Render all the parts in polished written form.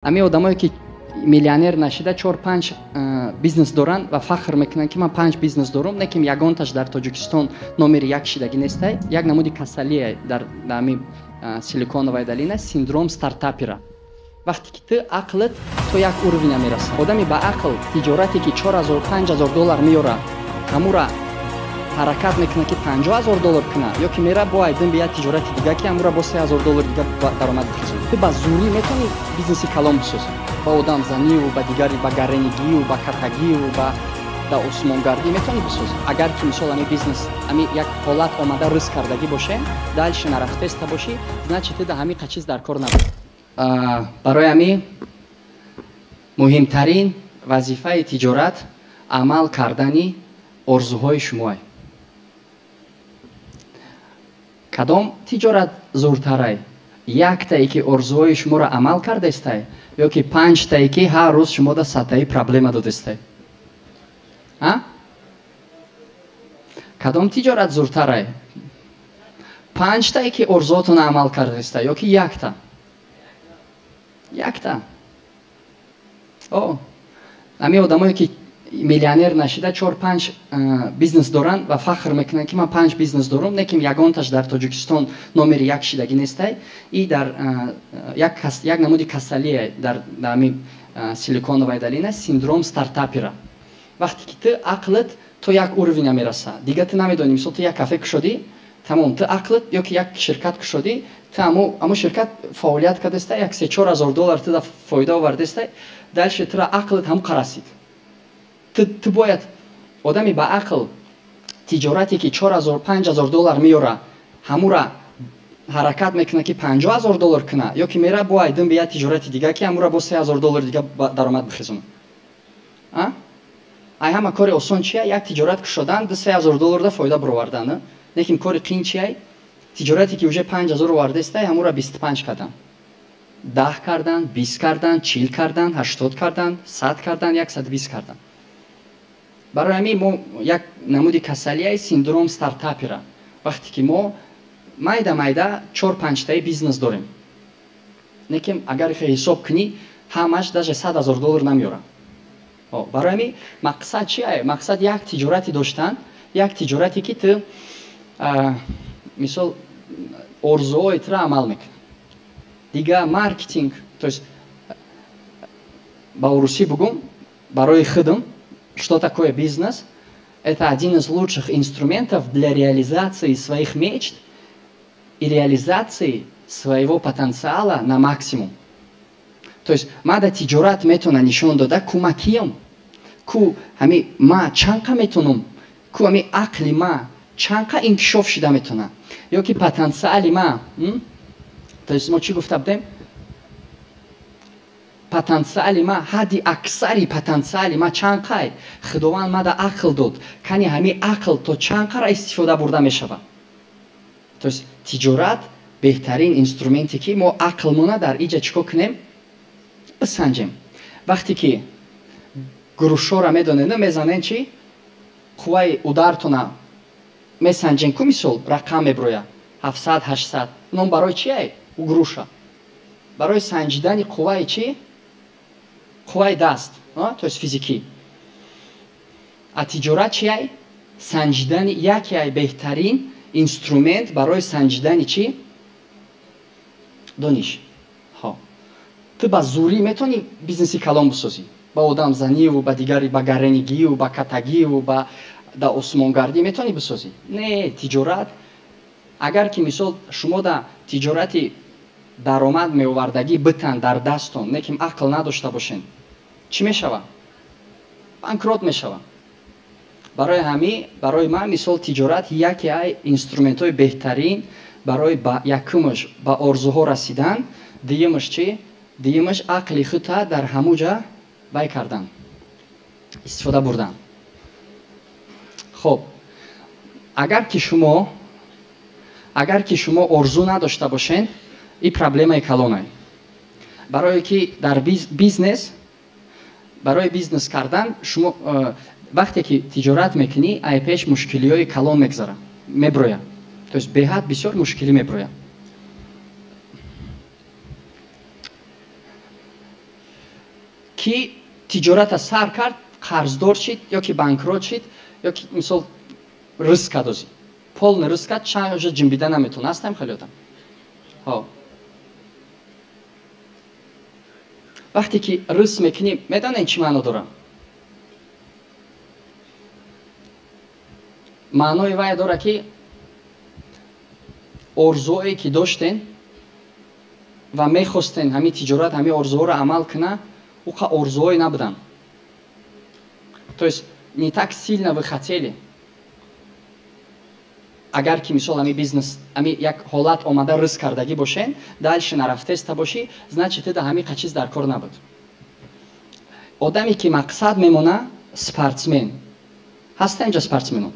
ами одамое ки миллионер нашида 4-5 бизнес доранд ва фахр мекунанд ки ман 5 бизнес дорам, не ки ягонташ дар Тоҷикистон номери 1 шидаги нестай. Як намуди касалие дар ами силиконовая долина синдром стартапера. вақте ки ту ақлит то як уровня мераса. одами ба ақл тиҷорате ки 4000-5000 доллар меёра, ҳамура ҳаракат мекунад ки 50000 доллар куна, ё ки мера бо айдин бия тиҷорати дига ки ҳамура бо 3000 доллар дига даромад бихизон. Ту ба зурӣ метавони бизнеси калон бисозӣ. ба одамзанию, ба дигари, ба гаренигию, ба катагию, ба да осмонгардӣ метавони бисозӣ. агар ки мисол ами бизнес ами як ҳолат омада риск кардагӣ боше, дальше нарафтеста бошӣ, значит ту да ҳамиқа чиз дар кор набуд. барои ами муҳимтарин вазифаи тиҷорат амал кардани орзуҳои шумоай. кадом тиҷорат зуртарай? Яктае ки орзуҳои шуморо амал кардестай ё ки 5тае ки ҳар рӯз шумода сатаи проблема додестай? кадом тиҷорат зуртарай? 5тае ки орзуҳотонро амал кардестай ё ки якта? Якта. ами одамое ки миллионер нашида 4-5 бизнес доранд ва фахр мекунанд ки ман 5 бизнес дорам, не ки ягонташ дар Тоҷикистон номери 1 шидаги нестай. И дар як намуди касалие дар ами силиконовая долина синдром стартапера. вақте ки ту ақлит то як уровня мераса, дига ту намедонӣ, мисол ту як кафе кушодӣ, тамом ту ақлит ё ки як ширкат кушодӣ, ту аму ширкат фаъолият кардестай, як 3-4 доллар ту да фоида овардестай, дальше тура ақлит ҳам қарасид. ту бояд одами ба ақл тиҷорате ки 4000-5000 доллар меёра, ҳамура ҳаракат мекунад ки 50000 доллар куна, ё ки мера бо айдин бия тиҷорати дига ки ҳамура бо 3000 доллар дига даромад бихизонад. ай ҳама кори осон чия? Як тиҷорат кушодан 3000 доллар да фоида баровардан. лекин кори қиин чия? тиҷорате ки уже 5000 овардестай, ҳамура 25 кардан, 10 кардан, 20 кардан, 40 кардан, 80 кардан, 100 кардан, 120 кардан. барои ҳамин мо як намуди касалияи синдром стартапера. вақте ки мо майда 4-5таи бизнес дорем, лекин агар ҳисоб кунӣ ҳамаш даже 100,000 доллар намеёра. барои ҳамин мақсад чия? мақсад як тиҷорати доштан, як тиҷорате ки ту мисол орзуҳоитро амал мекунӣ. дига маркетинг, то есть ба урусӣ бугум барои худам, что такое бизнес? Это один из лучших инструментов для реализации своих мечт и реализации своего потенциала на максимум. То есть мада тиҷорат метона нишон дода кӯмакиям, ку ҳами ма чанқа метонам, ку ҳами ақли ма чанқа инкишоф шида метона, ё ки потенциали ма, то есть мо чӣ гуфта будем? потенциали ма, ҳадди аксари потенциали ма чанқай? худованд мада ақл дод, кани ҳами ақл то чанқара истифода бурда мешавад. то есть тиҷорат беҳтарин инструменте ки мо ақлмона дар иҷа чикор кунем бисанҷем. вақте ки гурӯшора медонед мезанен чи қувваи удартона месанҷен ку мисол рақам меброя 700-800, ном барои чие? гурӯша барои санҷидани қувваи чи? қувваи даст, то есть физикӣ. а тиҷорат чия? санҷидани яке беҳтарин инструмент барои санҷидани чи? дониш. ту ба зурӣ метавони бизнеси калон бисозӣ, ба одамзанию, ба дигари, ба гаренигию, ба катагию, ба да осмонгардӣ метавони бисозӣ. не тиҷорат, агар ки мисол шумо да тиҷорати даромад меовардагӣ битан дар дастон, не ки ақл надошта бошен, чӣ мешавад? банкрот мешавад. барои ҳамин барои ман мисол тиҷорат яке аз инструментҳои беҳтарин барои якумаш ба орзуҳо расидан, дуюмаш чи? дуюмаш ақли худта дар ҳамуҷа бай кардан, истифода бурдан. хоб агар ки шумо орзу надошта бошен, ин проблемаи калонай. барое ки дар бизнес, барои бизнес кардан шумо вақте ки тиҷорат мекунӣ, ай пеш мушкилиҳои калон мегзара, меброя, то есть беҳад бисёр мушкилӣ меброя. ки тиҷората сар кард, қарздор шид ё ки банкрот шид ё ки мисол риск кард, полный риск кард, чанд уже ҷинбида наметавон. ҳастем хеле одам. вақте ки риск мекунӣ, медонед чӣ маъно дорад? маънои вай дорад ки орзуое ки доштен ва мехостен ҳамин тиҷорат ҳамин орзуҳоро амал кунад, уқа орзуое набудан. То есть не так сильно вы хотели. агар ки мисол ҳамин бизнес ҳамин як ҳолат омада риск кардагӣ бошен, дальше нарафтеста бошӣ, значит ида ҳамин қа чиз дар кор набуд. одаме ки мақсад мемона спортсмен ҳаста инҷа спортсменон.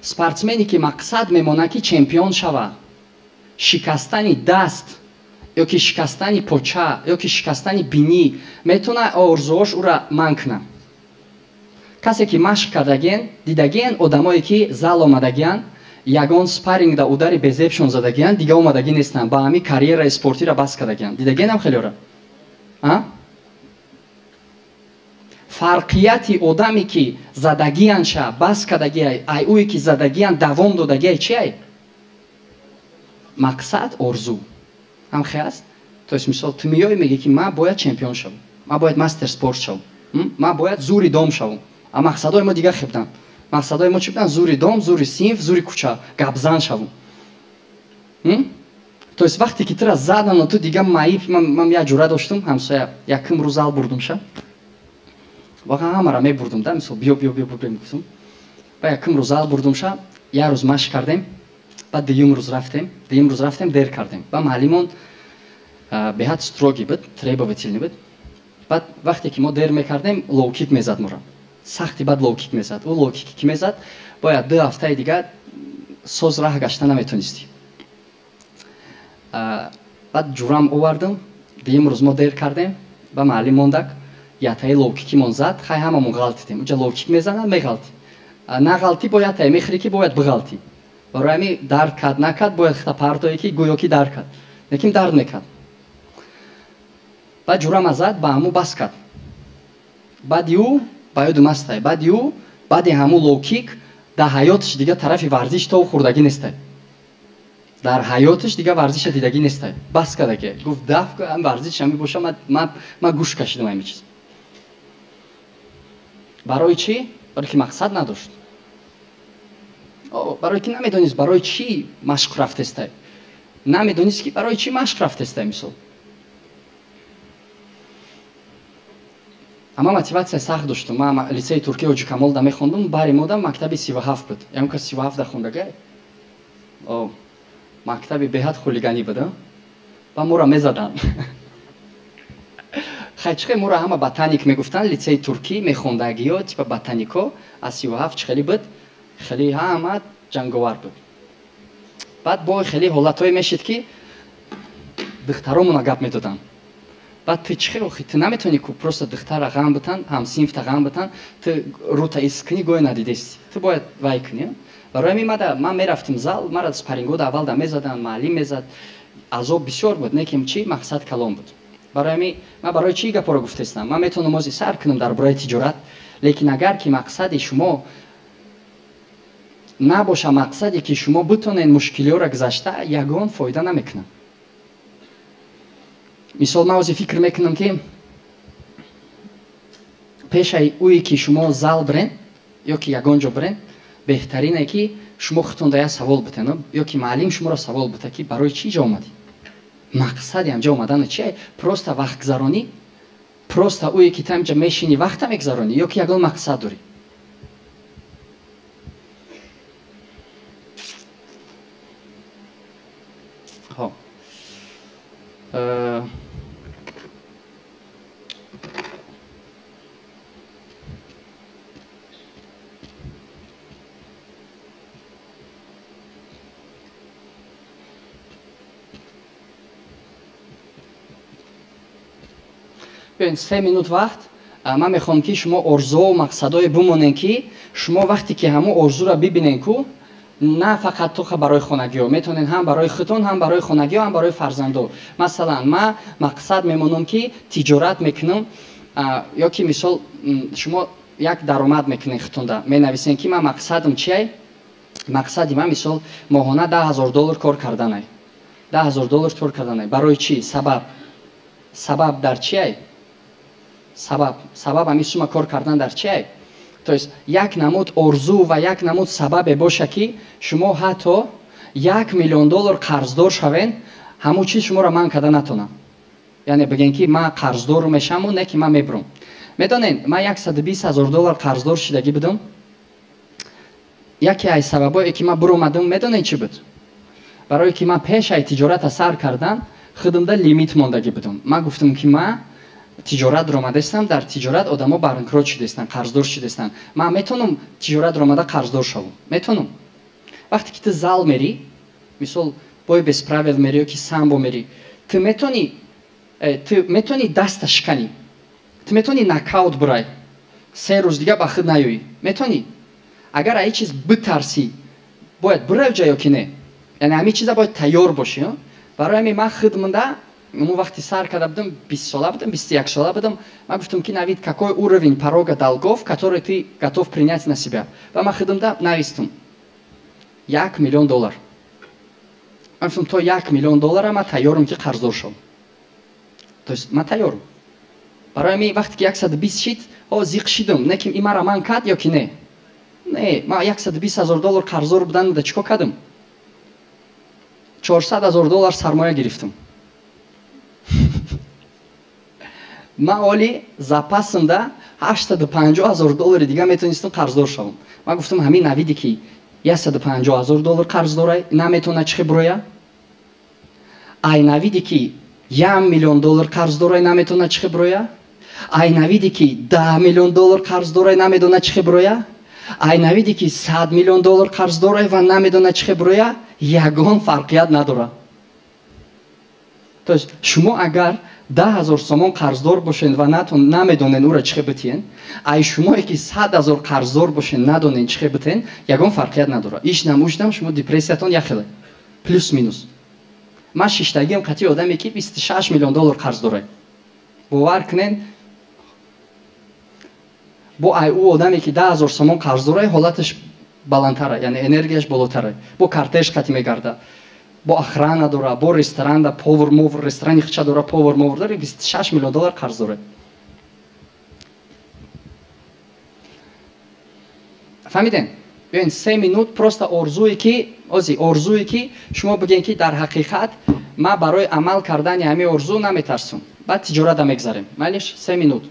спортсмене ки мақсад мемона ки чемпион шава, шикастани даст ё ки шикастани поча ё ки шикастани бинӣ метавона орзуош ура манъ кунад. касе ки машқ кардагиен, дидагиен одамое ки зал омадагиан, ягон спаррингда удари безебшон задагиан, дига омадагӣ нестанд, ба ҳамин карьераи спортиро бас кардагиан. Дидагиенам хелеора? фарқияти одаме ки задагианша бас кардагиай, ай ӯе ки задагиан давом додагиай чиай? Мақсад, орзу. ҳамхе аст? То есть мисол ту меёй мегӣ ки ман бояд чемпион шавам, ман бояд мастер спорт шавам, ман бояд зури дом шавам. А мақсадои мо дига хебдан. Мақсадои мо чӣ будан? Зури дом, зури синф, зури кӯча, гапзан шавам. То есть вақте ки тура задан, ту дига маиб, ман як ҷура доштум, ҳамсоя якм рӯз зал бурдумша. Ваqa ҳамаро мебурдум да, мисол биё мегуфтум. Ба якм рӯз зал бурдумша, як рӯз машқ кардем, баъд дуюм рӯз рафтем, дер кардем. Ба маълимон беҳад строгӣ буд, требовательный буд. Баъд вақте ки мо дер мекардем, лоу-кик мезад моро. Сахти баъд лоу-кик мезад. Ӯ лоу-кики ки мезад, бояд 2 ҳафтаи дига соз раҳ гашта наметонистӣ. баъд ҷурам овардум, дуюм рӯз мо дер кардем, ба маълим мондак, ятаи лоу-кикимон зад, хай ҳамамон ғалтидем. Уҷа лоу-кик мезанад, меғалти. На ғалти бо ятае мехӯри ки бояд биғалти. Барои ҳамин дард кард накард, бояд хита партое ки гӯё ки дард кард. Лекин дард мекард. баъд ҷурама зад, ба ҳамун бас кард. баъди ӯ ба ёдум астай, баъди ӯ баъди ҳамун лоу-кик дар ҳаётиш дига тарафи варзиш то хӯрдагӣ нестай. дар ҳаётиш дига варзиша дидагӣ нестай. Бас кардагӣ. Гуфт даф ҳам варзиш ҳамин боша, ман гӯш кашидам ҳамин чиз. барои чӣ? барои ки мақсад надошт. барои ки намедонист барои чӣ машқ рафтестай. Намедонист ки барои чӣ машқ рафтестай мисол. ама мотиватсия сахт доштум. Ман лицеи Туркия Ҳоҷи Камолда мехондум, бари модам мактаби 37 буд. Ям ка 37 хондагай. Мактаби беҳад хулиганӣ буд. Ба моро мезадан. хайчхе моро ҳама ботаник мегуфтанд, лицеи туркӣ мехондагиё типа ботанико аз 37 чхели буд, хеле ҳама ҷанговар буд. баъд бо хеле ҳолатое мешид ки духтаромона гап медоданд. баъд ту чхе охи ту наметавонӣ ку просто духтара ғам бутан, ҳамсинфта ғам бутан, ту рута искунӣ гӯё надидисти. Ту бояд вай кунӣ. барои ҳамин ман мерафтим зал, мара спаррингода аввалда мезаданд, маълим мезад, азоб бисёр буд, лекин чӣ мақсад калон буд. барои ҳамин ман барои чӣ гапоро гуфтаистам? Ман метавонам намози сар кунам дар бораи тиҷорат, лекин агар ки мақсади шумо набоша, мақсаде ки шумо битонед мушкилиҳоро гузашта, ягон фоида намекунад. мисол ман ози фикр мекунам ки пешаи ӯе ки шумо зал бирен ё ки ягон ҷо бирен, беҳтарине ки шумо худтонда як савол битен, ё ки маълим шуморо савол бита ки барои чӣ ҷо омадӣ? мақсади ҳамҷо омадан чие? Просто вақтгузаронӣ? Просто ӯе ки ту ҳамҷа мешинӣ вақта мегузаронӣ ё ки ягон мақсад дорӣ? بیاین 3 минут вақт. من میخوام که شما ارزو و مقصدای بمونین که شما وقتی که همون ارزو را ببینین که نه فقط تو برای خانگی میتونین هم برای خودتون هم برای خانگی هم برای فرزندو. مثلا ما مقصد میمونم که تجارت میکنم یا که مثال شما یک درآمد میکنین خودتون مینویسین که من مقصدم چیه؟ مقصدی من مثال ماهانه $10,000 کار کردنه. $10,000 کار کردنه برای چی؟ سبب در چیه؟ سبب همین شما کار کردن در چیه؟ تو یک نمود ارزو و یک نمود سبب باشه که شما حتی $1,000,000 قرضدار شوین همون چیز شما را من کده نتونم. یعنی بگین که من قرضدار میشم و نه که من میبرم. میدونین من $120,000 قرضدار شدگی بودم. یکی از سببایی که من برآمدم میدونین چی بود؟ برای که من پیش از تجارت سر کردن خودم لیمیت موندگی بودم. من گفتم که من تجارت رو آمدستم، در تجارت آدما بانکروت شدستن، قرضدار شدستن. من میتونم تجارت رو آمده قرضدار شوم. میتونم. وقتی که تو زال میری، مثلا بای بسپراول میری یا که سامبو میری، تو میتونی دستش کنی. تو میتونی نکاوت برای 3 روز دیگه با خود نیایی. میتونی. اگر ای چیز بترسی باید برای جایی که نه. یعنی همین چیزا باید تیار باشی. برای همین من خودمونده اون وقتی سر کرده بودم 20 ساله بودم 21 сала бедам, ма гуфтам ки навид какой уровень порога долгов, который ты готов принять на себя. Ва ма хидимда навистам $1 миллион. Ма гуфтам то $1 миллион ма тайёрам ки қарздор шавам. То есть ма тайёрам. Барои ҳамин вақте ки 120 шид, зиқ шидам, не ки ин мара ман кард ё ки не. Не, ма $120,000 қарздор будам, да чико кардам? $400,000 сармоя гирифтам. Ма оли запасымда $85,000 дига метонистам қарздор шавам. Ма гуфтам ҳамин навиде ки $150,000 қарздорай наметона чихе буроя. Ай навиде ки $1 миллион қарздорай наметона чихе буроя. Ай навиде ки $10 миллион қарздорай наметона чихе буроя. Ай навиде ки $100 миллион қарздорай ва наметона чихе буроя. Ягон фарқият надора. То есть шумо агар 10,000 сомон қарздор бошен ва намедонен ура чихе битен, ай шумое ки 100,000 қарздор бошен надонен чихе битен, ягон фарқият надора. Иш намуштам шумо депрессиятон яхеле плюс минус. Ман шиштагим қатъи одаме ки $26 миллион қарз дорай. бовар кунен бо ай у одаме ки 10,000 сомон қарз дорай ҳолаташ баландтара, яъне энергияш болотара. бо картеш қатъи мегарда. бо охрана дора, бо ресторанда повар мовар, ресторани хича дора, повар мовар дора, $26 миллион қарз дора. фаҳмиден? биёин 3 минут просто орзуе ки шумо бигем ки дар ҳақиқат ман барои амал кардани ҳамин орзу наметарсум. баъд тиҷората мегзарем. Майлиш 3 минут.